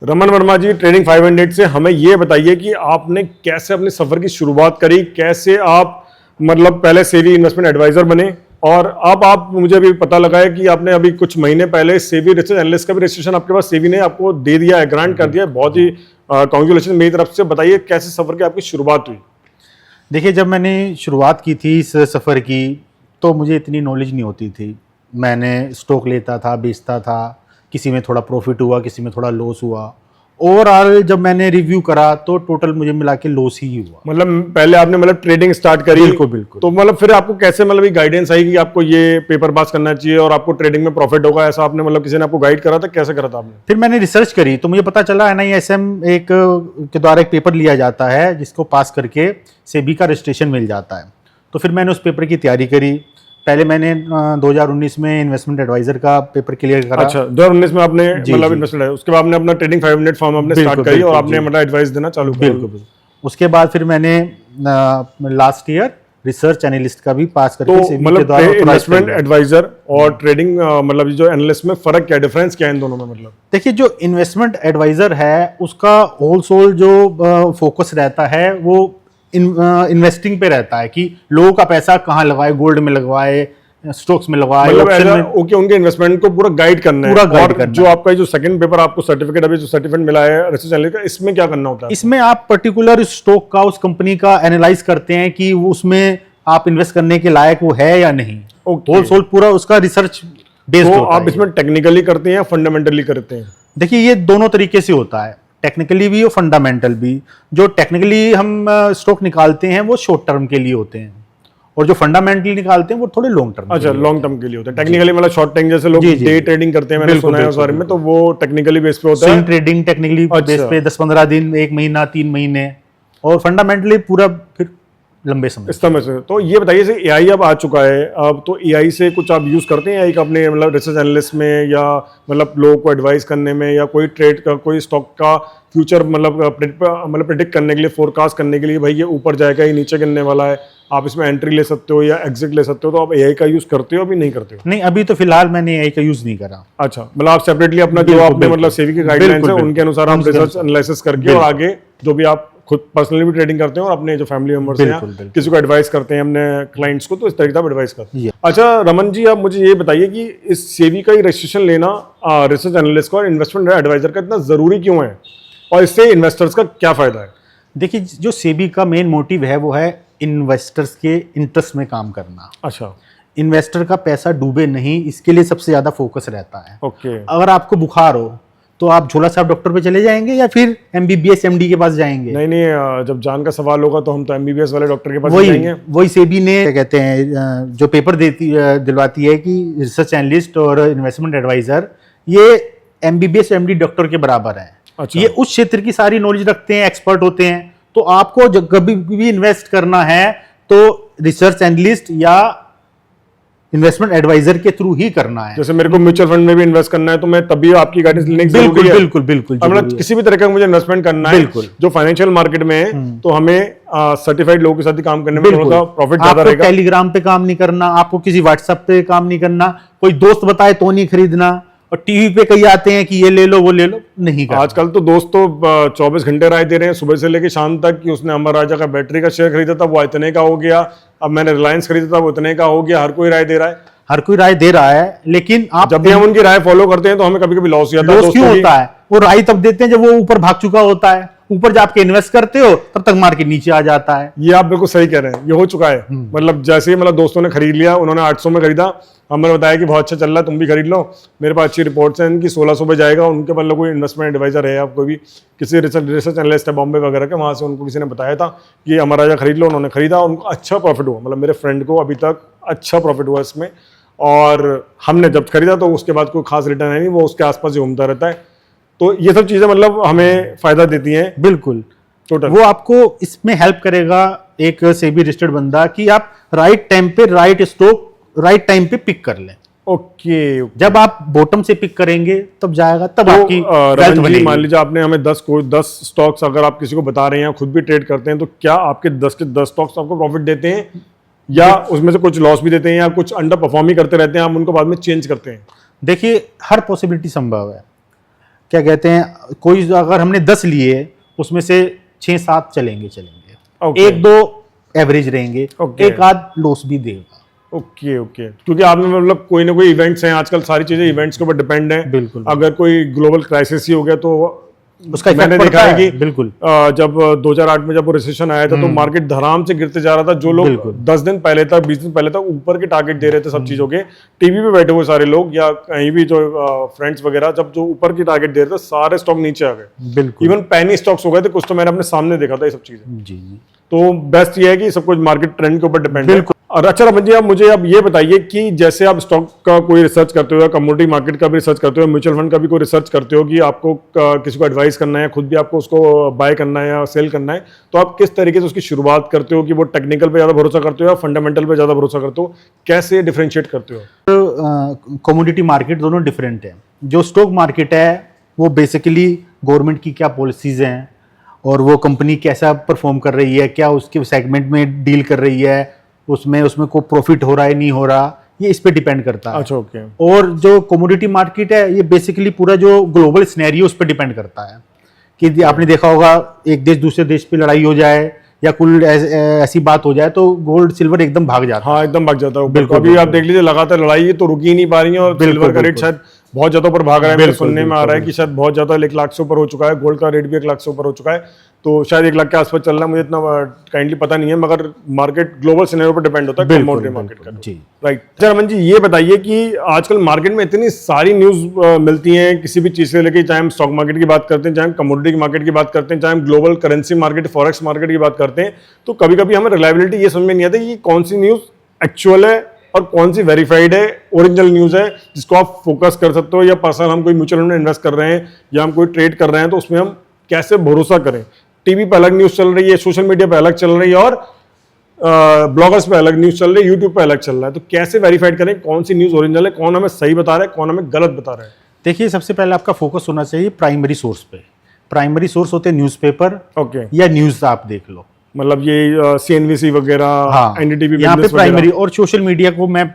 रमन वर्मा जी, trading 500 से हमें ये बताइए कि आपने कैसे अपने सफर की शुरुआत करी, कैसे आप मतलब पहले सेबी इन्वेस्टमेंट एडवाइजर बने और अब आप मुझे अभी पता लगा है कि आपने अभी कुछ महीने पहले सेबी रिसर्च एनालिस्ट का भी रजिस्ट्रेशन आपके पास सेबी ने आपको दे दिया है, ग्रांट कर दिया है। बहुत ही कांग्रेचुलेशन मेरी तरफ से। बताइए कैसे सफर की आपकी शुरुआत हुई। देखिए, जब मैंने शुरुआत की थी इस सफ़र की तो मुझे इतनी नॉलेज नहीं होती थी। मैंने स्टॉक लेता था, बेचता था, किसी में थोड़ा प्रॉफिट हुआ, किसी में थोड़ा लॉस हुआ। ओवरऑल जब मैंने रिव्यू करा तो टोटल मुझे मिला के लॉस ही हुआ। मतलब पहले आपने मतलब ट्रेडिंग स्टार्ट करी। बिल्कुल बिल्कुल। तो मतलब फिर आपको कैसे मतलब गाइडेंस आई कि आपको ये पेपर पास करना चाहिए और आपको ट्रेडिंग में प्रॉफिट होगा, ऐसा आपने मतलब किसी ने आपको गाइड करा था, कैसे करा था आपने? फिर मैंने रिसर्च करी तो मुझे पता चला NISM एक के द्वारा एक पेपर लिया जाता है जिसको पास करके सेबी का रजिस्ट्रेशन मिल जाता है। तो फिर मैंने उस पेपर की तैयारी करी। पहले मैंने 2019 में इन्वेस्टमेंट एडवाइजर का पेपर क्लियर करा। अच्छा, 2019 में आपने मतलब इन्वेस्टमेंट है, उसके बाद आपने अपना ट्रेडिंग 500 फॉर्म आपने स्टार्ट करी और आपने मतलब एडवाइस देना चालू किया। बिल्कुल। उसके बाद फिर मैंने लास्ट ईयर रिसर्च एनालिस्ट का भी पास करके तो मतलब इन्वेस्टमेंट एडवाइजर और ट्रेडिंग मतलब जो एनालिस्ट में फर्क क्या, डिफरेंस क्या है इन दोनों में? मतलब देखिए, जो इन्वेस्टमेंट एडवाइजर है उसका होल सोल जो फोकस रहता है वो इन्वेस्टिंग पे रहता है कि लोगों का पैसा कहाँ लगाए, गोल्ड में लगवाए, स्टॉक्स में लगवाए, मतलब ओके, उनके इन्वेस्टमेंट को पूरा गाइड करना है। पूरा गाइड करना जो आपका जो सेकंड पेपर आपको सर्टिफिकेट अभी जो सर्टिफिकेट मिला है रिसर्च एनालिस्ट का, इसमें क्या करना होता है? इसमें आप पर्टिकुलर स्टॉक का, उस कंपनी का एनालाइज करते हैं कि वो उसमें आप इन्वेस्ट करने के लायक वो है या नहीं। होल सोल पूरा उसका रिसर्च बेस्ड होता है। आप इसमें टेक्निकली करते हैं या फंडामेंटली करते हैं? देखिए, ये दोनों तरीके से होता है, टेक्निकली भी और फंडामेंटल भी। जो टेक्निकली हम स्टॉक निकालते हैं वो शॉर्ट टर्म के लिए होते हैं और जो फंडामेंटली निकालते हैं वो थोड़े लॉन्ग टर्म। अच्छा, लॉन्ग टर्म के लिए होते हैं। टेक्निकली मतलब शॉर्ट टर्म, जैसे लोग डे ट्रेडिंग करते हैं, मैंने सुना है उस बारे में, तो वो टेक्निकली बेस पे होता है। ट्रेडिंग टेक्निकली बेस पे 10-15 दिन, 1 महीना, 3 महीने, और फंडामेंटली पूरा फिर लंबे समय से। तो ये बताइए, जैसे एआई अब आ चुका है, अब तो एआई से कुछ आप यूज करते हैं एआई का अपने मतलब रिसर्च एनालिस्ट में, या मतलब लोगों को एडवाइस करने में, या कोई ट्रेड का, कोई स्टॉक का फ्यूचर मतलब प्रेडिक्ट करने के लिए, फोरकास्ट करने के लिए, भाई ये ऊपर जाएगा, ये नीचे गिरने वाला है, आप इसमें एंट्री ले सकते हो या एग्जिट ले सकते हो, तो आप एआई का यूज करते हो अभी नहीं करते हो? नहीं, अभी तो फिलहाल मैंने एआई का यूज नहीं करा। अच्छा, मतलब आप सेपरेटली अपना जो आपने मतलब सेबी के गाइडलाइंस है उनके अनुसार आप रिसर्च एनालिसिस करके और आगे जो भी आप खुद पर्सनली भी ट्रेडिंग करते हैं और अपने जो फैमिली मेंबर्स हैं किसी को एडवाइस करते हैं अपने क्लाइंट्स को, तो इस तरीके से एडवाइस करते हैं। अच्छा रमन जी, आप मुझे ये बताइए कि इस सेबी का ही रजिस्ट्रेशन लेना रिसर्च एनालिस्ट का और इन्वेस्टमेंट एडवाइजर का इतना जरूरी क्यों है और इससे इन्वेस्टर्स का क्या फायदा है? देखिए, जो सेबी का मेन मोटिव है वो है इन्वेस्टर्स के इंटरेस्ट में काम करना। अच्छा, इन्वेस्टर का पैसा डूबे नहीं, इसके लिए सबसे ज्यादा फोकस रहता है। ओके। अगर आपको बुखार हो तो आप झोला साहब डॉक्टर पे चले जाएंगे या फिर MBBS MD के पास जाएंगे? नहीं, जब जान का सवाल होगा तो हम तो MBBS वाले डॉक्टर के पास जाएंगे। वही सेबी ने क्या कहते हैं जो पेपर दिलवाती है कि रिसर्च एनालिस्ट और इन्वेस्टमेंट एडवाइजर ये MBBS MD डॉक्टर के बराबर है। अच्छा। ये उस क्षेत्र की सारी नॉलेज रखते हैं, एक्सपर्ट होते हैं। तो आपको जब कभी भी इन्वेस्ट करना है तो रिसर्च एनालिस्ट या इन्वेस्टमेंट एडवाइजर के थ्रू ही करना है। जैसे मेरे को म्यूचुअल फंड में भी इन्वेस्ट करना है तो मैं तभी आपकी गाइडेंस लेने की जरूरत है। बिल्कुल। मतलब किसी भी तरह का मुझे इन्वेस्टमेंट करना है जो फाइनेंशियल मार्केट में है, तो हमें सर्टिफाइड लोगों के साथ ही काम करने में थोड़ा सा प्रॉफिट ज्यादा रहेगा। टेलीग्राम पे काम नहीं करना, आपको किसी व्हाट्सएप पे काम नहीं करना, कोई दोस्त बताए तो नहीं खरीदना, और टीवी पे कई आते हैं कि ये ले लो वो ले लो, नहीं करना। आजकल तो दोस्त तो 24 घंटे राय दे रहे हैं सुबह से लेकर शाम तक कि उसने अमर राजा का बैटरी का शेयर खरीदा था वो इतने का हो गया, अब मैंने रिलायंस खरीदा था वो इतने का हो गया। हर कोई राय दे रहा है, हर कोई राय दे रहा है, लेकिन आप जब भी हम उनकी राय फॉलो करते हैं तो हमें कभी कभी लॉस हो जाता है। लॉस क्यों होता है? वो राय तब देते हैं जब वो ऊपर भाग चुका होता है। ऊपर जब आपके इन्वेस्ट करते हो तब तक मार्केट नीचे आ जाता है। ये आप बिल्कुल सही कह रहे हैं, ये हो चुका है। मतलब जैसे ही मतलब दोस्तों ने खरीद लिया, उन्होंने 800 में खरीदा, हमने बताया कि बहुत अच्छा चल रहा है तुम भी खरीद लो, मेरे पास अच्छी रिपोर्ट्स हैं इनकी, 1600 पे जाएगा। उनके मतलब कोई इन्वेस्टमेंट एडवाइजर है, आपको भी किसी रिसर्च एनालिस्ट है बॉम्बे वगैरह के, वहाँ से उनको किसी ने बताया था कि अमर राजा खरीद लो, उन्होंने खरीदा, उनको अच्छा प्रॉफिट हुआ। मतलब मेरे फ्रेंड को अभी तक अच्छा प्रॉफिट हुआ इसमें, और हमने जब खरीदा तो उसके बाद कोई खास रिटर्न है नहीं, वो उसके आसपास ही घूमता रहता है। तो ये सब चीज़ें मतलब हमें फायदा देती हैं। बिल्कुल, टोटल वो आपको इसमें हेल्प करेगा एक सेबी रजिस्टर्ड बंदा कि आप राइट टाइम पे राइट स्टॉक राइट टाइम पे पिक कर लें। ओके। जब आप बॉटम से पिक करेंगे तब जाएगा, तब आपकी वेल्थ बनेगी। मान लीजिए आपने हमें 10 स्टॉक्स अगर आप किसी को बता रहे हैं, खुद भी ट्रेड करते हैं, तो क्या आपके 10 के 10 स्टॉक्स आपको प्रॉफिट देते हैं या उसमें से कुछ लॉस भी देते हैं या कुछ अंडर परफॉर्म ही करते रहते हैं, आप उनको बाद में चेंज करते हैं? देखिए, हर पॉसिबिलिटी संभव है। क्या कहते हैं, कोई अगर हमने 10 लिए उसमें से 6-7 चलेंगे Okay. एक दो एवरेज रहेंगे, Okay. एक आध लॉस भी देगा। ओके ओके, क्योंकि आपने मतलब कोई ना कोई इवेंट्स हैं, आजकल सारी चीजें इवेंट्स के ऊपर डिपेंड हैं। बिल्कुल। अगर कोई ग्लोबल क्राइसिस ही हो गया तो उसका मैंने इफेक्ट देखा पड़ता है है। कि बिल्कुल। जब 2008 में जब वो रिसेशन आया था तो मार्केट धड़ाम से गिरते जा रहा था। जो लोग बिल्कुल। 10 दिन पहले तक 20 दिन पहले तक ऊपर के टारगेट दे रहे थे सब चीजों के, टीवी पे बैठे हुए सारे लोग या कहीं भी जो फ्रेंड्स वगैरह, जब जो ऊपर के टारगेट दे रहे थे सारे स्टॉक नीचे आ गए। बिल्कुल। इवन पैनी स्टॉक्स हो गए थे कुछ, तो मैंने अपने सामने देखा था ये सब चीजें। जी जी। तो बेस्ट ये है कि सब कुछ मार्केट ट्रेंड के ऊपर डिपेंड है। और अच्छा रमन जी, आप मुझे अब ये बताइए कि जैसे आप स्टॉक का कोई रिसर्च करते हो या कमोडिटी मार्केट का भी रिसर्च करते हो, म्यूचुअल फंड का भी कोई रिसर्च करते हो कि आपको किसी को एडवाइस करना है, खुद भी आपको उसको बाय करना है या सेल करना है, तो आप किस तरीके से उसकी शुरुआत करते हो? कि वो टेक्निकल पे ज़्यादा भरोसा करते हो या फंडामेंटल पे ज़्यादा भरोसा करते हो? कैसे डिफरेंशिएट करते हो? कमोडिटी मार्केट दोनों डिफरेंट है। जो स्टॉक मार्केट है वो बेसिकली गवर्नमेंट की क्या पॉलिसीज हैं और वो कंपनी कैसा परफॉर्म कर रही है, क्या उसके सेगमेंट में डील कर रही है, उसमें कोई प्रॉफिट हो रहा है नहीं हो रहा, ये इस पे डिपेंड करता है। अच्छा ओके। और जो कमोडिटी मार्केट है ये बेसिकली पूरा जो ग्लोबल सिनेरियो उस पर डिपेंड करता है कि आपने देखा होगा एक देश दूसरे देश पे लड़ाई हो जाए या कुल ऐसी बात हो जाए तो गोल्ड सिल्वर एकदम भाग जाता है। हाँ एकदम भाग जाता है। बिल्कुल, अभी आप देख लीजिए लगातार लड़ाई तो रुक ही नहीं पा रही है और सिल्वर का रेट शायद बहुत ज्यादा ऊपर भाग रहा है। मेरे सुनने में आ रहा है कि शायद बहुत ज्यादा 1 लाख से ऊपर हो चुका है, गोल्ड का रेट भी 1 लाख से ऊपर हो चुका है, तो शायद 1 लाख के आसपास चल रहा है। मुझे इतना काइंडली पता नहीं है, मगर मार्केट ग्लोबल सिनेरियो पर डिपेंड होता है कमोडिटी मार्केट का। जी राइट। अच्छा रमन जी, ये बताइए कि आजकल मार्केट में इतनी सारी न्यूज़ मिलती हैं किसी भी चीज़ से लेके, चाहे हम स्टॉक मार्केट की बात करते हैं, चाहे हम कमोडिटी की मार्केट की बात करते हैं, चाहे हम global currency market forex market की बात करते हैं, तो कभी कभी हमें रिलायबिलिटी ये समझ में नहीं आती कि कौन सी न्यूज़ एक्चुअल है और कौन सी वेरीफाइड है, ओरिजिनल न्यूज़ है जिसको आप फोकस कर सकते हो, या पर्सनल हम कोई म्यूचुअल फंड में इन्वेस्ट कर रहे हैं या हम कोई ट्रेड कर रहे हैं तो उसमें हम कैसे भरोसा करें। टीवी पे अलग न्यूज़ चल रही है, सोशल मीडिया पे अलग चल रही है और ब्लॉगर्स पे अलग न्यूज़ चल रही है, यूट्यूब पे अलग चल रहा है, तो कैसे वेरीफाइड करें कौन सी न्यूज़ ओरिजिनल है, कौन हमें सही बता रहा है, कौन हमें गलत बता रहा है? देखिए, सबसे पहले आपका फोकस होना चाहिए प्राइमरी सोर्स पे। प्राइमरी सोर्स होते हैं न्यूज़पेपर ओके। या न्यूज़ आप देख लो, मतलब ये सीएनबीसी वगैरह, हाँ, एनडीटीवी, यहाँ पे प्राइमरी। और सोशल मीडिया को मैं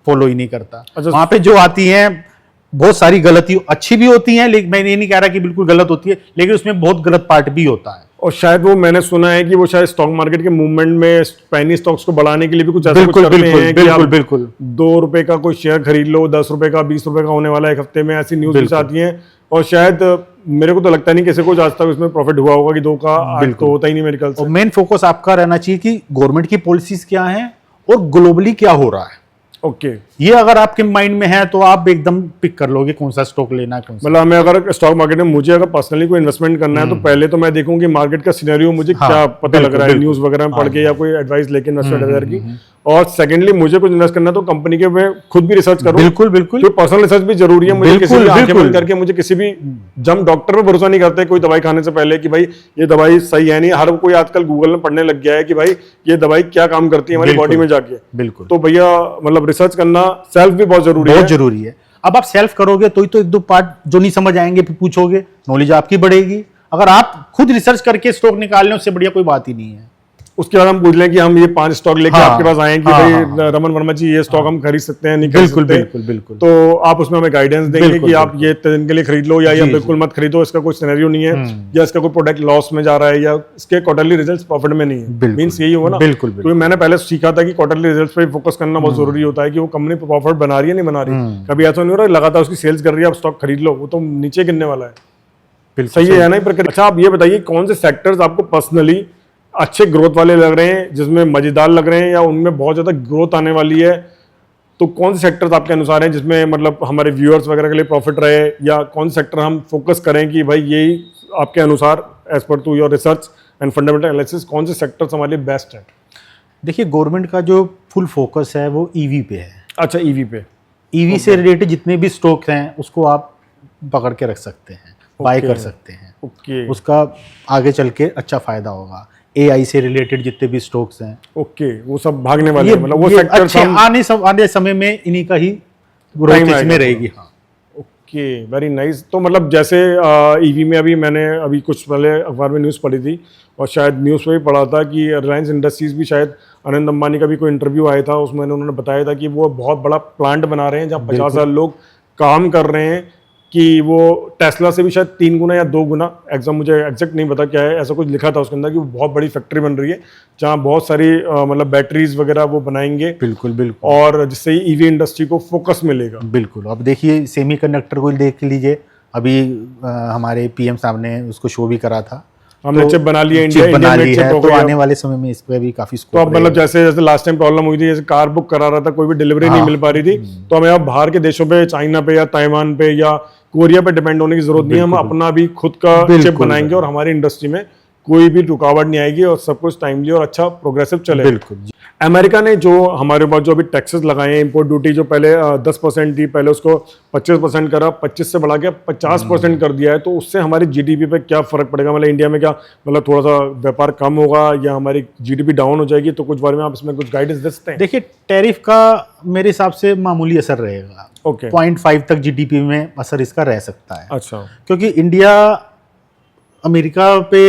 फॉलो ही नहीं करता। अच्छा। वहां पे जो आती हैं बहुत सारी गलती अच्छी भी होती हैं, लेकिन मैं ये नहीं कह रहा कि बिल्कुल गलत होती है, लेकिन उसमें बहुत गलत पार्ट भी होता है। और शायद वो मैंने सुना है कि वो शायद स्टॉक मार्केट के मूवमेंट में पेनी स्टॉक्स को बढ़ाने के लिए भी कुछ ऐसा कुछ करते हैं कि आप बिल्कुल 2 रुपए का कोई शेयर खरीद लो, 10 रुपए का, 20 रुपए का होने वाला है एक हफ्ते में, ऐसी न्यूज भी आती हैं। और शायद मेरे को तो लगता नहीं किसी को आज तक उसमें प्रॉफिट हुआ होगा कि 2 का, आज तो होता ही नहीं मेरे ख्याल से। और मेन फोकस आपका रहना चाहिए कि गवर्नमेंट की पॉलिसीज क्या हैं और ग्लोबली क्या हो रहा है। ओके। ये अगर आपके माइंड में है तो आप एकदम पिक कर लोगे कौन सा स्टॉक लेना है, कौन सा। मतलब मैं अगर स्टॉक मार्केट में मुझे अगर पर्सनली कोई इन्वेस्टमेंट करना है तो पहले तो मैं देखूं कि मार्केट का सिनेरियो मुझे क्या पता लग रहा है, न्यूज वगैरह में पढ़ के या कोई एडवाइस लेके इन्वेस्टमेंट एडवाइजर की। और सेकंडली मुझे कुछ इन्वेस्ट करना है तो कंपनी के मैं खुद भी रिसर्च करूं। बिल्कुल तो पर्सनल रिसर्च भी जरूरी है। मुझे किसी भी आंखें बंद करके मुझे किसी भी जम डॉक्टर पे भरोसा नहीं करते कोई दवाई खाने से पहले कि भाई ये दवाई सही है नहीं। हर कोई आजकल गूगल में पढ़ने लग गया है कि भाई ये दवाई क्या काम करती है हमारी बॉडी में जाके। बिल्कुल। तो भैया मतलब रिसर्च करना सेल्फ भी बहुत जरूरी है। बहुत जरूरी है। अब आप सेल्फ करोगे तो ही तो 1-2 पार्ट जो नहीं समझ आएंगे पूछोगे, नॉलेज आपकी बढ़ेगी। अगर आप खुद रिसर्च करके स्टॉक निकाल लें उससे बढ़िया कोई बात ही नहीं है। उसके बाद हम पूछ लें कि हम ये 5 स्टॉक लेके हाँ, आपके पास आए कि भाई रमन वर्मा जी ये स्टॉक हम खरीद सकते हैं नहीं खरीद सकते। बिल्कुल बिल्कुल। तो आप उसमें हमें गाइडेंस देंगे कि आप ये इतने दिन के लिए खरीद लो या ये बिल्कुल मत खरीदो, इसका कोई सिनेरियो नहीं है या इसका कोई प्रोडक्ट लॉस में जा रहा है या इसके क्वार्टरली रिजल्ट्स प्रॉफिट में नहीं है। मींस यही होगा ना। बिल्कुल। क्योंकि मैंने पहले सीखा था कि क्वार्टरली रिजल्ट्स पे फोकस करना बहुत जरूरी होता है कि वो कंपनी प्रॉफिट बना रही है नहीं बना रही। कभी ऐसा नहीं हो रहा लगातार उसकी सेल्स कर रही है आप स्टॉक खरीद लो, वो तो नीचे गिरने वाला है। सही है ना प्रक्रिया? अच्छा आप ये बताइए कौन से सेक्टर्स आपको पर्सनली अच्छे ग्रोथ वाले लग रहे हैं, जिसमें मजेदार लग रहे हैं या उनमें बहुत ज़्यादा ग्रोथ आने वाली है, तो कौन से सेक्टर्स आपके अनुसार हैं जिसमें मतलब हमारे व्यूअर्स वगैरह के लिए प्रॉफिट रहे, या कौन से सेक्टर हम फोकस करें कि भाई यही आपके अनुसार as per to your research and fundamental analysis कौन से सेक्टर्स हमारे लिए बेस्ट है? देखिए, गवर्नमेंट का जो फुल फोकस है वो ईवी पे है। अच्छा, ईवी पे। ईवी से रिलेटेड जितने भी स्टॉक्स हैं उसको आप पकड़ के रख सकते हैं, बाय कर सकते हैं। ओके। उसका आगे चल के अच्छा फायदा होगा। एआई से रिलेटेड जितने भी स्टॉक्स हैं ओके, वो सब भागने वाले हैं, मतलब वो सेक्टर सेक्टर आने समय में इन्हीं का ही ग्रोथ में रहेगी। हाँ। Okay, very nice. तो मतलब जैसे ईवी में अभी मैंने अभी कुछ पहले अखबार में न्यूज़ पढ़ी थी और शायद न्यूज़ में भी पढ़ा था कि रिलायंस इंडस्ट्रीज भी शायद अनिल अंबानी का भी कोई इंटरव्यू आया था, उसमें उन्होंने बताया था कि वो बहुत बड़ा प्लांट बना रहे हैं जहाँ 50,000 लोग काम कर रहे हैं कि वो टेस्ला से भी शायद 3 गुना या 2 गुना, मुझे एग्जैक्ट नहीं पता क्या है, ऐसा कुछ लिखा था उसके अंदर कि वो बहुत बड़ी फैक्ट्री बन रही है जहाँ बहुत सारी मतलब बैटरीज वगैरह वो बनाएंगे, बिल्कुल बिल्कुल, और जिससे ईवी इंडस्ट्री को फोकस मिलेगा। बिल्कुल। अब देखिए सेमीकंडक्टर को देख लीजिए, अभी हमारे पीएम साहब ने उसको शो भी करा था, हमने चिप बना लिया, चिप बना ली चिप है, हो तो गई आने वाले समय में इस पे भी काफी तो स्कोप अब मतलब जैसे जैसे लास्ट टाइम प्रॉब्लम हुई थी, जैसे कार बुक करा रहा था, कोई भी डिलीवरी नहीं मिल पा रही थी, तो हमें अब बाहर के देशों पे, चाइना पे या ताइवान पे या कोरिया पे डिपेंड होने की जरूरत नहीं है, हम अपना भी खुद का चिप बनाएंगे और हमारी इंडस्ट्री में कोई भी रुकावट नहीं आएगी और सब कुछ टाइमली और अच्छा प्रोग्रेसिव चलेगा। बिल्कुल। अमेरिका ने जो हमारे ऊपर जो अभी टैक्सेस लगाए हैं, इंपोर्ट ड्यूटी जो पहले 10% थी, पहले उसको 25% करा, 25 से बढ़ा के 50% कर दिया है, तो उससे हमारी जीडीपी पे क्या फर्क पड़ेगा? मतलब इंडिया में क्या मतलब थोड़ा सा व्यापार कम होगा या हमारी जीडीपी डाउन हो जाएगी? तो कुछ बारे में आप इसमें कुछ गाइडेंस दे सकते हैं? देखिए टैरिफ का मेरे हिसाब से मामूली असर रहेगा, ओके, 0.5 तक जीडीपी में असर इसका रह सकता है। अच्छा, क्योंकि इंडिया अमेरिका पे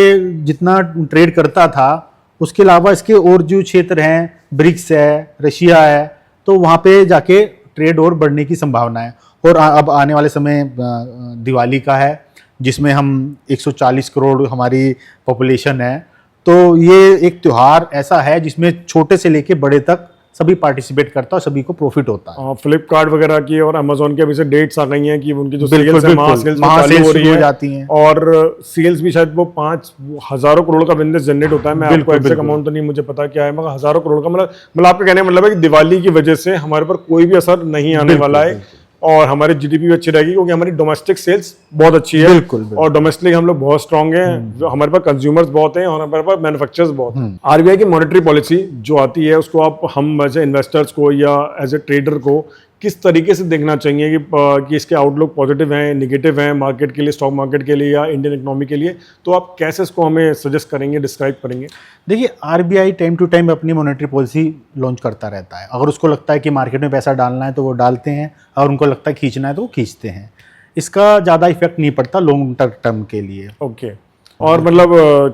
जितना ट्रेड करता था, उसके अलावा इसके और जो क्षेत्र हैं, ब्रिक्स है, रशिया है, तो वहाँ पे जाके ट्रेड और बढ़ने की संभावना है। और अब आने वाले समय दिवाली का है, जिसमें हम 140 करोड़ हमारी पॉपुलेशन है, तो ये एक त्यौहार ऐसा है जिसमें छोटे से लेके बड़े तक सभी पार्टिसिपेट करता है और सभी को प्रॉफिट होता है। फ्लिपकार्ट वगैरह की और अमेजोन के अभी से डेट्स आ गई हैं कि उनकी जो बिल्कुल, सेल्स है, बिल्कुल, चालू हो रही हो है, जाती हैं। और सेल्स भी शायद वो 5,000 करोड़ का बिजनेस जनरेट होता है। मैं आपको एग्जैक्ट अमाउंट तो नहीं मुझे पता क्या है, मगर हजारों करोड़ का, मतलब आपका कहने का मतलब है कि दिवाली की वजह से हमारे पर कोई भी असर नहीं आने वाला है और हमारी जीडीपी भी अच्छी रहेगी, क्योंकि हमारी डोमेस्टिक सेल्स बहुत अच्छी है। बिल्कुल, और डोमेस्टिक हम लोग बहुत स्ट्रांग हैं, हमारे पास कंज्यूमर्स बहुत हैं और हमारे पास मैन्युफैक्चरर्स बहुत हैं। आरबीआई की मॉनेटरी पॉलिसी जो आती है, उसको आप हम एज ए इन्वेस्टर्स को या एज ए ट्रेडर को किस तरीके से देखना चाहिए कि इसके आउटलुक पॉजिटिव हैं, नेगेटिव हैं मार्केट के लिए, स्टॉक मार्केट के लिए या इंडियन इकोनॉमी के लिए? तो आप कैसे इसको हमें सजेस्ट करेंगे, डिस्क्राइब करेंगे? देखिए आरबीआई टाइम टू टाइम अपनी मॉनेटरी पॉलिसी लॉन्च करता रहता है। अगर उसको लगता है कि मार्केट में पैसा डालना है तो वो डालते हैं, और उनको लगता है खींचना है तो वो खींचते हैं। इसका ज़्यादा इफेक्ट नहीं पड़ता लॉन्ग टर्म के लिए। ओके, और मतलब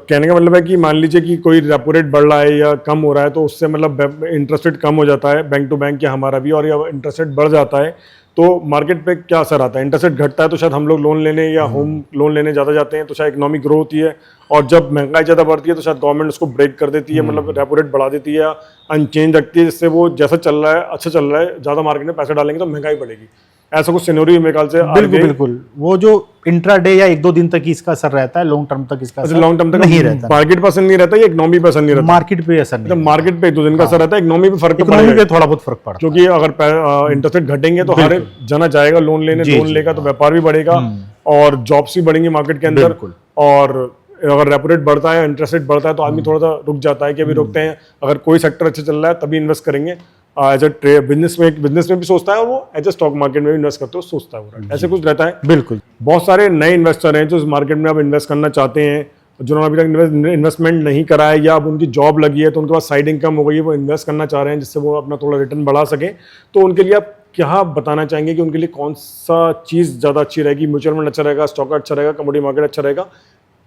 कहने का मतलब है कि मान लीजिए कि कोई रेपो रेट बढ़ रहा है या कम हो रहा है, तो उससे मतलब इंटरेस्ट रेट कम हो जाता है बैंक टू बैंक या हमारा भी, और या इंटरेस्ट रेट बढ़ जाता है तो मार्केट पे क्या असर आता है? इंटरेस्ट रेट घटता है तो शायद हम लोग लोन लेने या होम लोन लेने ज़्यादा जाते हैं, तो शायद इकोनॉमिक ग्रो होती है, और जब महंगाई ज़्यादा बढ़ती है तो शायद गवर्नमेंट उसको ब्रेक कर देती है, मतलब रेपो रेट बढ़ा देती है या अनचेंज रखती है, जिससे वो जैसा चल रहा है अच्छा चल रहा है, ज़्यादा मार्केट में पैसे डालेंगे तो महंगाई बढ़ेगी। ऐसा कुछ सिनेरियो मेरे ख्याल से बिल्कुल बिल्कुल, वो जो इंट्राडे या 1-2 दिन तक ही इसका असर रहता है, लॉन्ग टर्म तक इसका असर लॉन्ग टर्म तक नहीं रहता। मार्केट पर असर नहीं रहता या इकोनॉमी पर असर नहीं रहता? मार्केट पे असर नहीं, मार्केट पे 1-2 दिन का असर रहता है, इकोनॉमी पे फर्क इकोनॉमी पे थोड़ा बहुत फर्क पड़ता है, क्योंकि अगर इंटरेस्ट रेट घटेंगे तो हर जना जाएगा लोन लेने, लोन लेगा तो व्यापार भी बढ़ेगा और जॉब्स भी बढ़ेंगे मार्केट के अंदर। और अगर रेपो रेट बढ़ता है, इंटरेस्ट रेट बढ़ता है, तो आदमी थोड़ा सा रुक जाता है कि अभी रुकते हैं, अगर कोई सेक्टर अच्छा चल रहा है तभी इन्वेस्ट करेंगे। एज ए बिजनेस में भी सोचता है, और वो एज ए स्टॉक मार्केट में भी इन्वेस्ट करते हो सोचता है, ऐसे कुछ रहता है। बिल्कुल। बहुत सारे नए इन्वेस्टर हैं जो इस मार्केट में अब इन्वेस्ट करना चाहते हैं, जिन्होंने अभी तक इन्वेस्टमेंट नहीं करा है या अब उनकी जॉब लगी है तो उनके पास साइड इनकम हो गई है, वो इन्वेस्ट करना चाह रहे हैं जिससे वो अपना थोड़ा रिटर्न बढ़ा सकें। तो उनके लिए आप क्या बताना चाहेंगे कि उनके लिए कौन सा चीज़ ज़्यादा अच्छी रहेगी? म्यूचुअल फंड अच्छा रहेगा, स्टॉक अच्छा रहेगा, कमोडिटी मार्केट अच्छा रहेगा,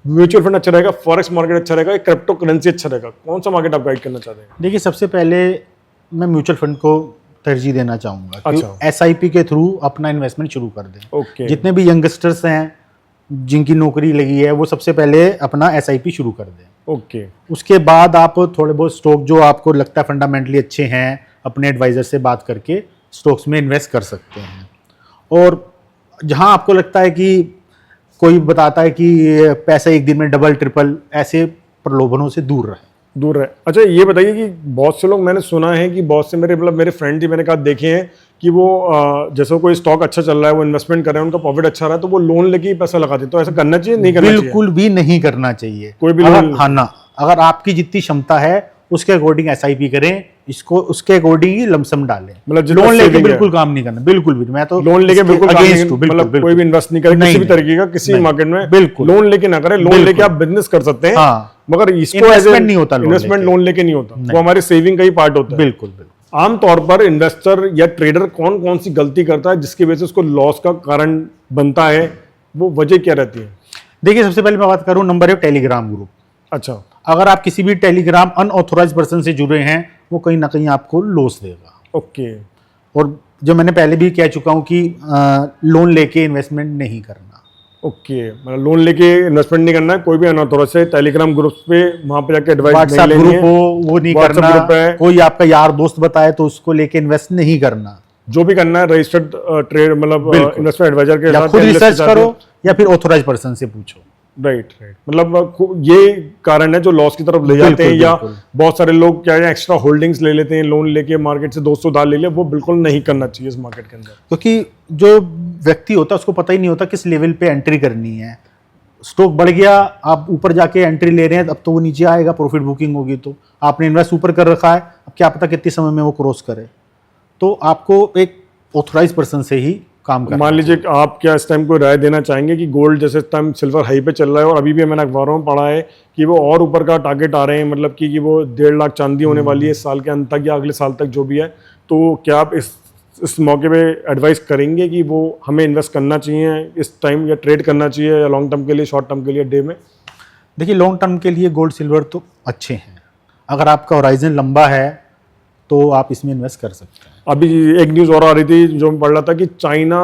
म्यूचुअल फंड अच्छा रहेगा, फॉरेक्स मार्केट अच्छा रहेगा, क्रिप्टो करेंसी अच्छा रहेगा? कौन सा मार्केट आप गाइड करना चाहते हैं? देखिए सबसे पहले मैं म्यूचुअल फंड को तरजीह देना चाहूँगा। अच्छा। एसआईपी के थ्रू अपना इन्वेस्टमेंट शुरू कर दें। ओके, जितने भी यंगस्टर्स हैं जिनकी नौकरी लगी है, वो सबसे पहले अपना एसआईपी शुरू कर दें। ओके, उसके बाद आप थोड़े बहुत स्टॉक जो आपको लगता है फंडामेंटली अच्छे हैं, अपने एडवाइज़र से बात करके स्टॉक्स में इन्वेस्ट कर सकते हैं। और जहां आपको लगता है कि कोई बताता है कि पैसा एक दिन में डबल ट्रिपल, ऐसे प्रलोभनों से दूर रहे। अच्छा ये बताइए कि बहुत से लोग, मैंने सुना है कि बहुत से मेरे फ्रेंड थी, मैंने कहा देखे हैं कि वो जैसे कोई स्टॉक अच्छा चल रहा है, वो इन्वेस्टमेंट कर रहे हैं, उनका प्रॉफिट अच्छा रहा है तो वो लोन लेके ही पैसा लगाते हैं। तो ऐसा करना चाहिए, नहीं करना चाहिए? बिल्कुल भी नहीं करना चाहिए। कोई भी लोन, हाँ ना, अगर आपकी जितनी क्षमता है उसके अकॉर्डिंग एसआईपी करें, इसको उसके अकॉर्डिंग ही लमसम डालें। मतलब लोन लेके बिल्कुल काम नहीं करना, बिल्कुल भी। मैं तो लोन लेके बिल्कुल अगेंस्ट हूं, मतलब कोई भी इन्वेस्ट नहीं करे किसी भी तरीके का, किसी मार्केट में बिल्कुल लोन लेके ना करे। लोन लेके आप बिजनेस कर सकते हैं, मगर इसको इन्वेस्टमेंट नहीं होता, इन्वेस्टमेंट लोन लेके नहीं होता, वो हमारे सेविंग का ही पार्ट होता है। बिल्कुल बिल्कुल। आमतौर पर इन्वेस्टर या ट्रेडर कौन कौन सी गलती करता है जिसकी वजह से उसको लॉस का कारण बनता है? वो वजह क्या रहती है? देखिए सबसे पहले मैं बात करूं, नंबर 1 टेलीग्राम ग्रुप। अच्छा, अगर आप किसी भी टेलीग्राम अनऑथोराइज्ड पर्सन से जुड़े हैं, वो कहीं ना कहीं आपको लॉस देगा। ओके। और जो मैंने पहले भी कह चुका हूँ कि लोन लेके इन्वेस्टमेंट नहीं करना। ओके, मतलब लोन लेके इन्वेस्टमेंट नहीं करना है, कोई भी अनऑथोराइज से टेलीग्राम ग्रुप पे वहां पे जाके एडवाइस नहीं व्हाट्सएप लेनी ग्रुप है। हो वो नहीं WhatsApp करना, ग्रुप है। कोई आपका यार दोस्त बताए तो उसको लेके इन्वेस्ट नहीं करना। जो भी करना है रजिस्टर्ड ट्रेड मतलब बिल्कुल। इन्वेस्टमेंट एडवाइजर के या साथ खुद analyst के रिसर्च साथ। करो या फिर ऑथोराइज पर्सन से पूछो। राइट राइट, मतलब ये कारण है जो लॉस की तरफ ले जाते हैं, बिल्कुल, या बिल्कुल। बहुत सारे लोग क्या है एक्स्ट्रा होल्डिंग्स ले लेते हैं लोन लेके मार्केट से 200 उधार ले लिया, वो बिल्कुल नहीं करना चाहिए इस मार्केट के अंदर। क्योंकि जो व्यक्ति होता है उसको पता ही नहीं होता किस लेवल पे एंट्री करनी है। स्टॉक बढ़ गया, आप ऊपर जाके एंट्री ले रहे हैं, अब तो वो नीचे आएगा, प्रॉफिट बुकिंग होगी, तो आपने इन्वेस्ट ऊपर कर रखा है, अब क्या पता कितने समय में वो क्रॉस करे। तो आपको एक ऑथोराइज पर्सन से ही काम करना मान लीजिए कि आप क्या इस टाइम कोई राय देना चाहेंगे कि गोल्ड जैसे इस टाइम सिल्वर हाई पे चल रहा है और अभी भी मैंने अखबारों में पढ़ा है कि वो और ऊपर का टारगेट आ रहे हैं, मतलब कि वो 1.5 लाख चांदी होने वाली है इस साल के अंत तक या अगले साल तक जो भी है, तो क्या आप इस मौके पे एडवाइस करेंगे कि वो हमें इन्वेस्ट करना चाहिए इस टाइम, या ट्रेड करना चाहिए या लॉन्ग टर्म के लिए, शॉर्ट टर्म के लिए डे में? देखिए, लॉन्ग टर्म के लिए गोल्ड सिल्वर तो अच्छे हैं। अगर आपका होराइजन लंबा है तो आप इसमें इन्वेस्ट कर सकते हैं। अभी एक न्यूज़ और आ रही थी जो मैं पढ़ रहा था कि चाइना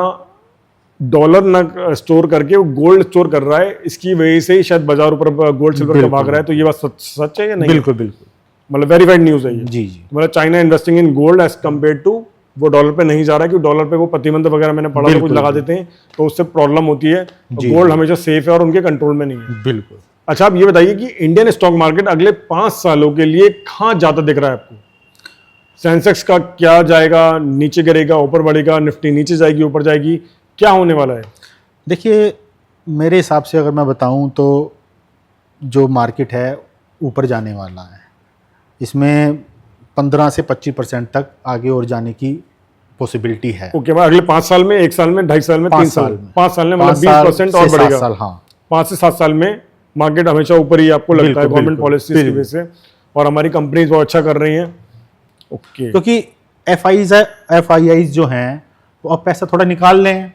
डॉलर ना स्टोर करके वो गोल्ड स्टोर कर रहा है, इसकी वजह से ही शायद बाजार ऊपर गोल्ड सिल्वर का भाग रहा है, तो ये बात सच है या नहीं? बिल्कुल बिल्कुल, मतलब वेरीफाइड न्यूज़ है ये? जी जी, मतलब China investing in gold as compare to, वो डॉलर पे नहीं जा रहा है क्योंकि डॉलर पे वो प्रतिबंध वगैरह मैंने पढ़ा था कुछ लगा देते हैं तो उससे प्रॉब्लम होती है, गोल्ड हमेशा सेफ है और उनके कंट्रोल में नहीं है। बिल्कुल। अच्छा, आप ये बताइए कि इंडियन स्टॉक मार्केट अगले 5 सालों के लिए कहाँ जाता दिख रहा है आपको? सेंसेक्स का क्या जाएगा, नीचे गिरेगा, ऊपर बढ़ेगा, निफ्टी नीचे जाएगी, ऊपर जाएगी, क्या होने वाला है? देखिए, मेरे हिसाब से अगर मैं बताऊं तो जो मार्केट है ऊपर जाने वाला है, इसमें 15 से 25% तक आगे और जाने की पॉसिबिलिटी है। ओके, मैं अगले 5 साल में, 1 साल में, 2.5 साल में, 3 साल में, 5 साल में, मतलब 20% और बढ़ेगा। साल, हाँ, 5 से 7 साल में मार्केट हमेशा ऊपर ही आपको लगता है गवर्नमेंट पॉलिसी की वजह से, और हमारी कंपनीज बहुत अच्छा कर रही हैं। ओके, क्योंकि FIIs जो हैं वो अब पैसा थोड़ा निकाल रहे हैं,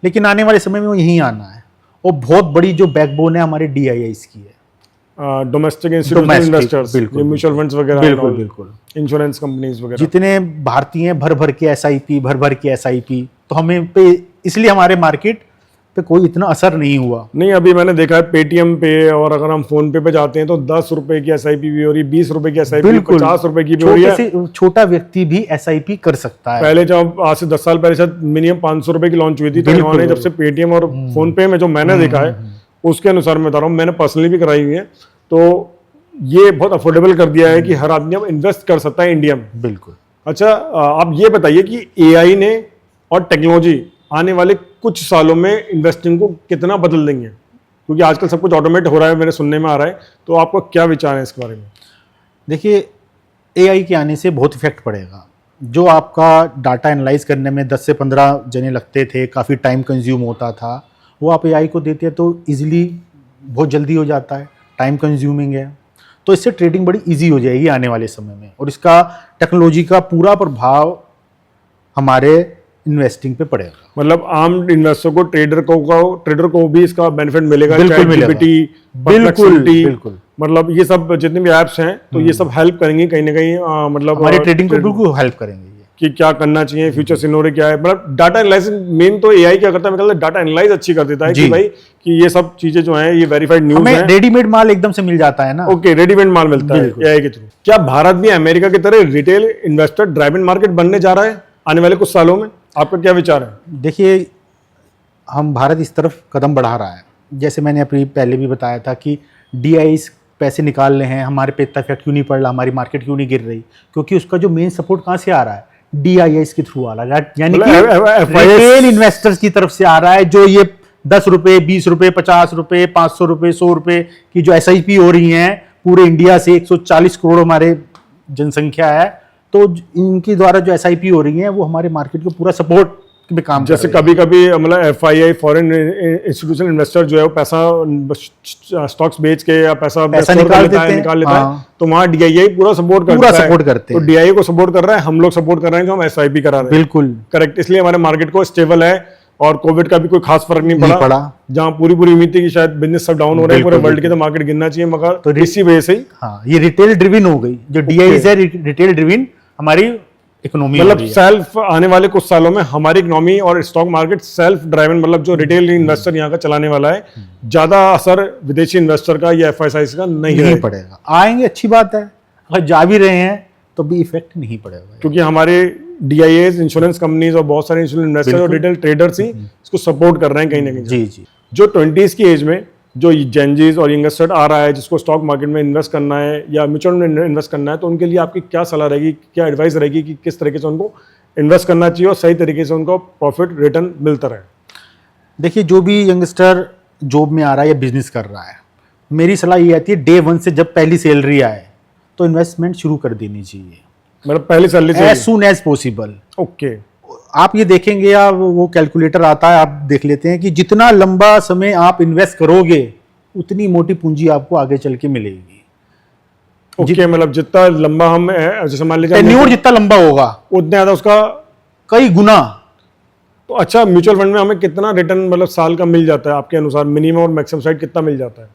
लेकिन आने वाले समय में वो यहीं आना है। और बहुत बड़ी जो बैकबोन है हमारे DIIs की है, domestic institutional investors, mutual funds वगैरह, बिल्कुल बिल्कुल, इंश्योरेंस कंपनीज वगैरह, जितने भारतीय भर भर के SIP, तो हमें पे इसलिए हमारे मार्केट पे कोई इतना असर नहीं हुआ। नहीं, अभी मैंने देखा है पेटीएम पे, और अगर हम फोन पे जाते हैं तो 10 रुपए की SIP भी हो रही है, 20 रुपए की SIP, 50 रुपए की भी हो रही है। छोटा व्यक्ति भी SIP कर सकता है। पहले जब आज से 10 साल पहले शायद मिनिमम 500 रुपए की लॉन्च हुई थी, तो इन्होंने जब से पेटीएम और फोन पे में जो मैंने देखा है उसके अनुसार मैं बता रहा हूँ, मैंने पर्सनली भी कराई हुई है, तो ये बहुत अफोर्डेबल कर दिया है कि हर आदमी अब इन्वेस्ट कर सकता है इंडिया में। बिल्कुल। अच्छा, आप ये बताइए कि AI ने और टेक्नोलॉजी आने वाले कुछ सालों में इन्वेस्टिंग को कितना बदल देंगे? क्योंकि आजकल सब कुछ ऑटोमेट हो रहा है, मेरे सुनने में आ रहा है, तो आपका क्या विचार है इसके बारे में? देखिए, AI के आने से बहुत इफेक्ट पड़ेगा। जो आपका डाटा एनालाइज करने में 10 से 15 जने लगते थे, काफ़ी टाइम कंज्यूम होता था, वो आप AI को देते हैं तो इजीली बहुत जल्दी हो जाता है, टाइम कंज्यूमिंग है, तो इससे ट्रेडिंग बड़ी इजी हो जाएगी आने वाले समय में, और इसका टेक्नोलॉजी का पूरा प्रभाव हमारे इन्वेस्टिंग पे पड़ेगा। मतलब आम इन्वेस्टर को, ट्रेडर को भी इसका बेनिफिट मिलेगा, बिल्कुल मिलेगा। बिल्कुल, मतलब ये सब जितने भी ऐप्स हैं तो ये सब हेल्प करेंगे कहीं ना कहीं, मतलब हमारी ट्रेडिंग को बिल्कुल हेल्प करेंगे कि क्या करना चाहिए, फ्यूचर सिनेरियो क्या है, मतलब डाटा एनालाइज मेन तो AI क्या करता है, मैं डाटा एनालाइज अच्छी कर देता है कि भाई कि ये सब चीजें जो हैं ये वेरीफाइड न्यूज़ है, रेडीमेड माल एकदम से मिल जाता है ना। ओके, रेडीमेड माल मिलता है AI के थ्रू। क्या भारत भी अमेरिका की तरह रिटेल इन्वेस्टर ड्राइवन मार्केट बनने जा रहा है आने वाले कुछ सालों में? आपका क्या विचार है? देखिए, हम भारत इस तरफ कदम बढ़ा रहा है, जैसे मैंने अपनी पहले भी बताया था कि DIIs पैसे निकाल रहे हैं, हमारे पे इतना इफेक्ट क्यों नहीं पड़ रहा, हमारी मार्केट क्यों नहीं गिर रही, क्योंकि उसका जो मेन सपोर्ट कहाँ से आ रहा है, DIIs के थ्रू आ रहा है, यानी कि रिटेल इन्वेस्टर्स की तरफ से आ रहा है, जो ये 10 रुपए, 20 रुपए, 50 रुपए, 500 रुपए, 100 रुपए की जो SIP हो रही हैं पूरे इंडिया से, 140 करोड़ हमारे जनसंख्या है, तो इनके द्वारा जो SIP हो रही हैं वो हमारे मार्केट को पूरा सपोर्ट पे काम जैसे कभी कभी मतलब FII फॉरेन इंस्टीट्यूशनल इन्वेस्टर जो है वो पैसा स्टॉक्स बेच के या पैसा निकाल लेता है, तो वहाँ DII पूरा सपोर्ट करते हैं, तो DII को सपोर्ट कर रहा है, हम लोग सपोर्ट कर रहे हैं कि हम SIP करा रहे हैं। बिल्कुल करेक्ट, इसलिए हमारे मार्केट को स्टेबल है और कोविड का भी कोई खास फर्क नहीं पड़ा। जहाँ पूरी उम्मीद थी कि शायद बिजनेस सब डाउन हो रहे हैं पूरे वर्ल्ड के, तो मार्केट गिरना चाहिए, मगर तो इसी वजह से ही ये रिटेल ड्रिवन हो गई, जो DIIs है रिटेल ड्रिवन हमारी इकोनॉमी मतलब सेल्फ आने वाले कुछ सालों में हमारी इकोनॉमी और स्टॉक मार्केट सेल्फ ड्राइवन, मतलब जो रिटेल इन्वेस्टर यहाँ का चलाने वाला है, ज्यादा असर विदेशी इन्वेस्टर का या एफआईआई का नहीं पड़ेगा। आएंगे, अच्छी बात है, अगर जा भी रहे हैं तो भी इफेक्ट नहीं पड़ेगा, क्योंकि हमारे डीआईएस, इंश्योरेंस कंपनीज और बहुत सारे इंश्योरेंस इन्वेस्टर और रिटेल ट्रेडर्स ही इसको सपोर्ट कर रहे हैं कहीं ना कहीं। जी जी। जो 20s की एज में जो जेनजीज और यंगस्टर आ रहा है, जिसको स्टॉक मार्केट में इन्वेस्ट करना है या म्यूचुअल में इन्वेस्ट करना है, तो उनके लिए आपकी क्या सलाह रहेगी, क्या एडवाइस रहेगी कि किस तरीके से उनको इन्वेस्ट करना चाहिए और सही तरीके से उनको प्रॉफिट रिटर्न मिलता रहे? देखिए, जो भी यंगस्टर जॉब में आ रहा है या बिजनेस कर रहा है, मेरी सलाह ये आती है डे 1 से जब पहली सैलरी आए तो इन्वेस्टमेंट शुरू कर देनी चाहिए, मतलब पहली सैलरी से as soon as possible. Okay. आप ये देखेंगे या वो कैलकुलेटर आता है, आप देख लेते हैं कि जितना लंबा समय आप इन्वेस्ट करोगे उतनी मोटी पूंजी आपको आगे चल के मिलेगी। ओके, मतलब जितना लंबा हम जैसे मान लीजिए टेन्योर जितना लंबा होगा उतना ज्यादा उसका कई गुना। तो अच्छा, म्यूचुअल फंड में हमें कितना रिटर्न मतलब साल का मिल जाता है आपके अनुसार? मिनिमम और मैक्सिमम साइड कितना मिल जाता है?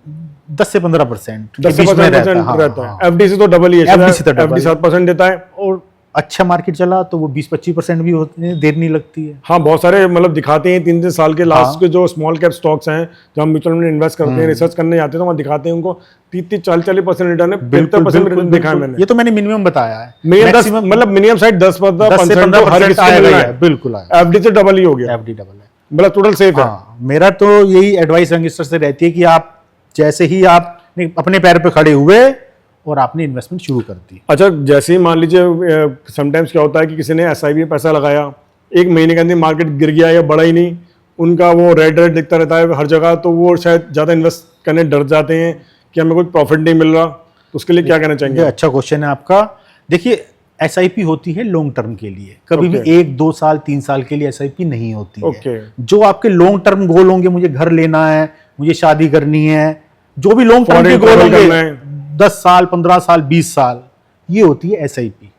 10 से 15% 10 से 15% रहता है। एफडी से तो डबल ही है, FD से तो double एफडी 7% देता है। और अच्छा मार्केट चला तो वो 20-25% भी होते हैं, देर नहीं लगती है। हाँ, बहुत सारे मतलब दिखाते हैं 3 साल के लास्ट के जो स्मॉल कैप स्टॉक्स हैं, जो हम म्यूचुअल में इन्वेस्ट करते हैं, रिसर्च करने जाते हैं, तो वहाँ दिखाते हैं उनको 30-40% रिटर्न है, 75% रिटर्न दिखा है मैंने। ये तो मैंने मिनिमम बताया है। मिनिमम मतलब मिनिमम साइड 10-15% तो हर किसी को मिलना है। बिल्कुल एफडी से डबल ही हो गया, एफडी डबल है, मतलब टोटल सेफ है। मेरा तो यही एडवाइस यंगस्टर से रहती है कि आप जैसे ही आप अपने पैर पे खड़े हुए और आपने इन्वेस्टमेंट शुरू कर दी। अच्छा, जैसे ही मान लीजिए समटाइम्स क्या होता है कि किसी ने एसआईपी में पैसा लगाया, 1 महीने के अंदर मार्केट गिर गया या बढ़ा ही नहीं, उनका वो रेड दिखता रहता है हर जगह, तो वो शायद ज़्यादा इन्वेस्ट करने डर जाते हैं कि हमें कोई प्रॉफिट नहीं मिल रहा, तो उसके लिए क्या कहना चाहेंगे? अच्छा क्वेश्चन है आपका। देखिए, एसआईपी होती है लॉन्ग टर्म के लिए, कभी भी 1, 2 साल, 3 साल के लिए एसआईपी नहीं होती है। जो आपके लॉन्ग टर्म गोल होंगे, मुझे घर लेना है, मुझे शादी करनी है, जो भी लॉन्ग टर्म के गोल होंगे 10 साल, 15 साल, 20 साल, ये होती है एसआईपी।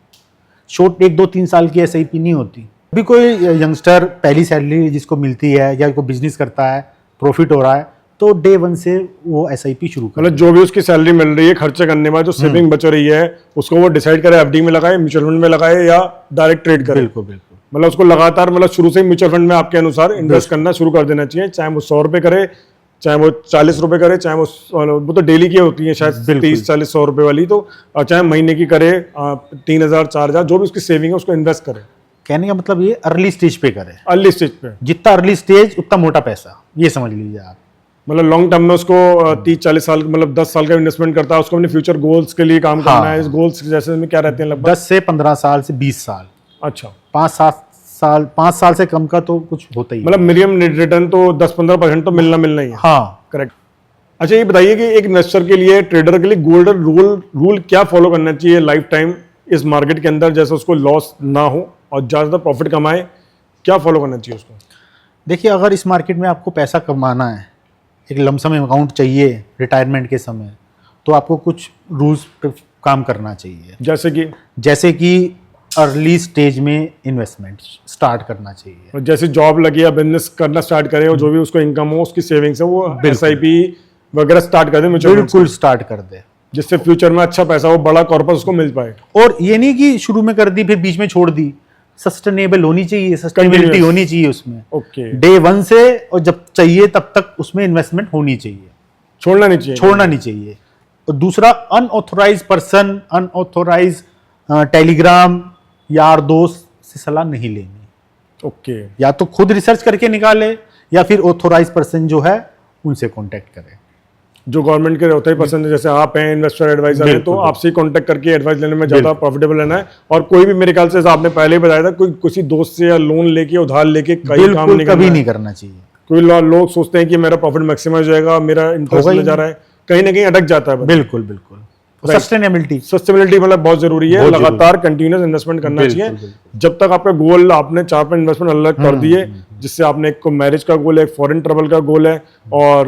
शॉर्ट 1, 2, 3 साल की एसआईपी नहीं होती। अभी कोई यंगस्टर पहली सैलरी जिसको मिलती है या कोई बिजनेस करता है, प्रॉफिट हो रहा है, तो डे 1 से वो एसआईपी शुरू कर, मतलब जो भी उसकी सैलरी मिल रही है खर्चे करने में, जो सेविंग बच रही है, उसको वो डिसाइड करे एफडी में लगाए, म्यूचुअल फंड में लगाए या डायरेक्ट ट्रेड करे। बिल्कुल बिल्कुल। मतलब उसको लगातार मतलब शुरू से ही म्यूचुअल फंड में आपके अनुसार इन्वेस्ट करना शुरू कर देना चाहिए, चाहे वो 100 रुपए करे, चाहे वो 40 रुपए करे, चाहे वो तो डेली की होती है शायद 30-40-100 रुपए वाली, तो चाहे महीने की करे 3000-4000, जो भी उसकी सेविंग है उसको इन्वेस्ट करे। कहने का मतलब ये अर्ली स्टेज पे करे, अर्ली स्टेज पे, जितना अर्ली स्टेज उतना मोटा पैसा, ये समझ लीजिए आप। मतलब लॉन्ग टर्म में उसको 30-40 साल मतलब 10 साल का इन्वेस्टमेंट करता है, उसको अपने फ्यूचर गोल्स के लिए काम करना है। इस गोल्स जैसे में क्या रहते हैं लगभग 10 से 15 साल से 20 साल। अच्छा, 5 साल से कम का तो कुछ होता ही, मतलब मिनिमम रिटर्न तो 10-15% तो मिलना ही है। हाँ, करेक्ट। अच्छा, ये बताइए कि एक इन्वेस्टर के लिए, ट्रेडर के लिए गोल्डन रूल क्या फॉलो करना चाहिए लाइफ टाइम इस मार्केट के अंदर, जैसे उसको लॉस ना हो और ज़्यादा प्रॉफिट कमाए, क्या फॉलो करना चाहिए उसको? देखिए, अगर इस मार्केट में आपको पैसा कमाना है, एक लमसम अमाउंट चाहिए रिटायरमेंट के समय, तो आपको कुछ रूल्स पे काम करना चाहिए। जैसे कि अर्ली स्टेज में इन्वेस्टमेंट स्टार्ट करना चाहिए। जैसे जॉब लगे या बिजनेस करना स्टार्ट करे और जो भी उसको इनकम हो उसकी सेविंग्स है वो एसआईपी वगैरह स्टार्ट कर दे, बिल्कुल स्टार्ट कर दे, जिससे फ्यूचर में अच्छा पैसा हो, बड़ा कॉर्पस उसको मिल पाए। और ये नहीं कि शुरू में कर दी फिर बीच में छोड़ दी, सस्टेनेबल होनी चाहिए, सस्टेनेबिलिटी होनी चाहिए उसमें। ओके, डे 1 से, और जब चाहिए तब तक उसमें इन्वेस्टमेंट होनी चाहिए, छोड़ना नहीं चाहिए। और दूसरा, अनऑथोराइज पर्सन, अनऑथोराइज टेलीग्राम, यार दोस्त से सलाह नहीं लेनी। ओके, या तो खुद रिसर्च करके निकाले या फिर ऑथोराइज पर्सन जो है उनसे कांटेक्ट करें, जो गवर्नमेंट के होते हैं पर्सन, जैसे आप हैं इन्वेस्टर एडवाइजर हैं, तो आपसे कांटेक्ट करके एडवाइस लेने में ज़्यादा प्रॉफिटेबल रहना है। और कोई भी, मेरे ख्याल से आपने पहले ही बताया था, कोई किसी दोस्त से या लोन लेके उधार लेके कहीं काम नहीं करना चाहिए। कोई लोग सोचते हैं कि मेरा प्रॉफिट मैक्सिमाइज हो जाएगा, मेरा इंटरेस्ट में जा रहा है, कहीं ना कहीं अटक जाता है। बिल्कुल बिल्कुल। सस्टेनेबिलिटी मतलब बहुत जरूरी है, लगातार कंटिन्यूअस इन्वेस्टमेंट करना चाहिए। जब तक आपका गोल, आपने 4-5 इन्वेस्टमेंट अलग कर दिए, जिससे आपने एक को मैरिज का गोल है, एक फॉरेन ट्रेवल का गोल है, और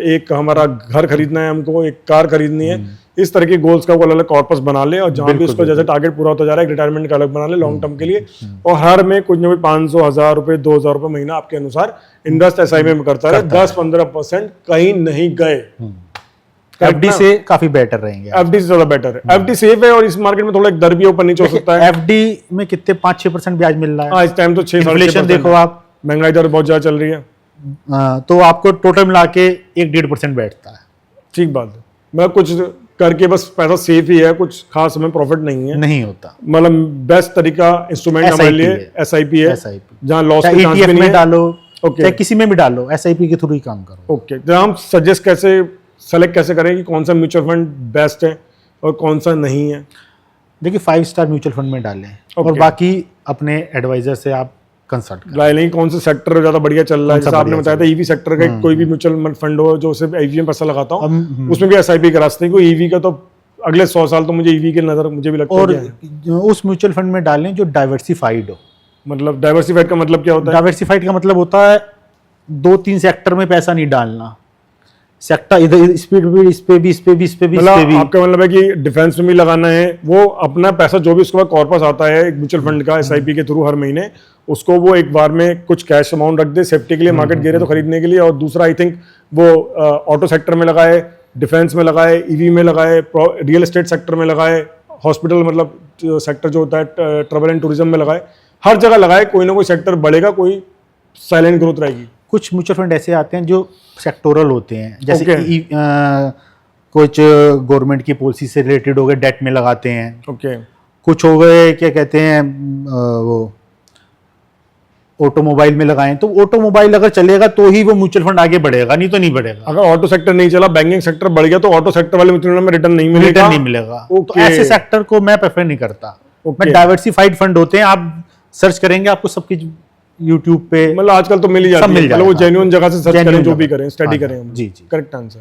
एक हमारा घर खरीदना है, हमको एक कार खरीदनी है, इस तरह के गोल्स का अलग कॉर्पस बना ले, और जहाँ भी उसका जैसे टारगेट पूरा होता जा रहा है, एक रिटायरमेंट का अलग बना ले लॉन्ग टर्म के लिए, और हर में कुछ न कुछ 500, 1000 रुपए, 2000 रुपए महीना आपके अनुसार इन्वेस्ट एसआईपी में करता रहे। 10-15% कहीं नहीं गए, एफडी से काफी बेटर रहेंगे। एफडी से ज्यादा बेटर है। एफडी सेफ है और इस मार्केट में थोड़ा एक दर भी ऊपर नीचे हो सकता है। एफडी में कितने 5-6% ब्याज मिल रहा है। हाँ, इस टाइम तो 6-6% इन्फ्लेशन देखो आप, महंगाई दर बहुत ज्यादा चल रही है। तो आपको टोटल मिला के 1-1.5% बैठता है। ठीक बात है। मैं कुछ करके बस पैसा सेफ ही है, कुछ खास हमें प्रॉफिट नहीं है, नहीं होता। मतलब बेस्ट तरीका इंस्ट्रूमेंट हमारे लिए एसआईपी है, जहाँ लॉस के चांस भी नहीं में है। डालो, ओके, चाहे किसी में भी डालो, एसआईपी के थ्रू ही काम करो। ओके, तो हम सजेस्ट कैसे सेलेक्ट कैसे करें कि कौन सा म्यूचुअल फंड बेस्ट है और कौन सा नहीं है? देखिए 5 स्टार म्यूचुअल फंड में डालें और बाकी अपने एडवाइजर से आप कंसल्ट करें। राय नहीं कौन सा सेक्टर ज्यादा बढ़िया चल रहा है। जैसे आपने बताया था ईवी सेक्टर का कोई भी म्यूचुअल फंड हो जो सिर्फ ईवी में पैसा लगाता हूँ, उसमें भी एसआईपी करा सकते हैं। कोई ईवी का तो अगले 100 साल तो मुझे ईवी के नजर मुझे भी लगता है। और उस म्यूचुअल फंड में डालें जो डाइवर्सिफाइड हो। मतलब डाइवर्सिफाइड का मतलब क्या होता है? डाइवर्सिफाइड का मतलब होता है 2-3 सेक्टर में पैसा नहीं डालना। सेक्टर इधर इस पे भी, इस पे भी, इस पे भी, इस पे भी, इस पे भी। आपका मतलब है कि डिफेंस में भी लगाना है, वो अपना पैसा जो भी उसके बाद कॉर्पस आता है एक म्यूचुअल फंड का एसआईपी के थ्रू हर महीने, उसको वो एक बार में कुछ कैश अमाउंट रख दे सेफ्टी के लिए, मार्केट गिरे तो खरीदने के लिए। और दूसरा आई थिंक वो ऑटो सेक्टर में लगाए, डिफेंस में लगाए, ईवी में लगाए, रियल एस्टेट सेक्टर में लगाए, हॉस्पिटल मतलब सेक्टर जो होता है ट्रैवल एंड टूरिज्म में लगाए, हर जगह लगाए। कोई ना कोई सेक्टर बढ़ेगा, कोई साइलेंट ग्रोथ रहेगी। कुछ म्यूचुअल फंड ऐसे आते हैं जो सेक्टोरल होते हैं, जैसे कुछ गवर्नमेंट की पॉलिसी से रिलेटेड हो गए, डेट में लगाते हैं। ओके, कुछ हो गए क्या कहते हैं वो ऑटोमोबाइल में लगाएं, तो ऑटोमोबाइल अगर चलेगा तो ही वो म्यूचुअल फंड आगे बढ़ेगा, नहीं तो नहीं बढ़ेगा। अगर ऑटो सेक्टर नहीं चला, बैंकिंग सेक्टर बढ़ गया, तो ऑटो सेक्टर वाले म्यूचुअल फंड में रिटर्न नहीं मिलेगा। रिटर्न नहीं मिलेगा। तो ऐसे सेक्टर को मैं प्रेफर नहीं करता। Okay. मैं डाइवर्सिफाइड फंड होते हैं, आप सर्च करेंगे आपको सबकी यूट्यूब पे मतलब आजकल तो मिल ही जाती है, मतलब वो जेन्युइन जगह से सर्च करें, जो भी करें, स्टडी करें। जी जी। Correct answer.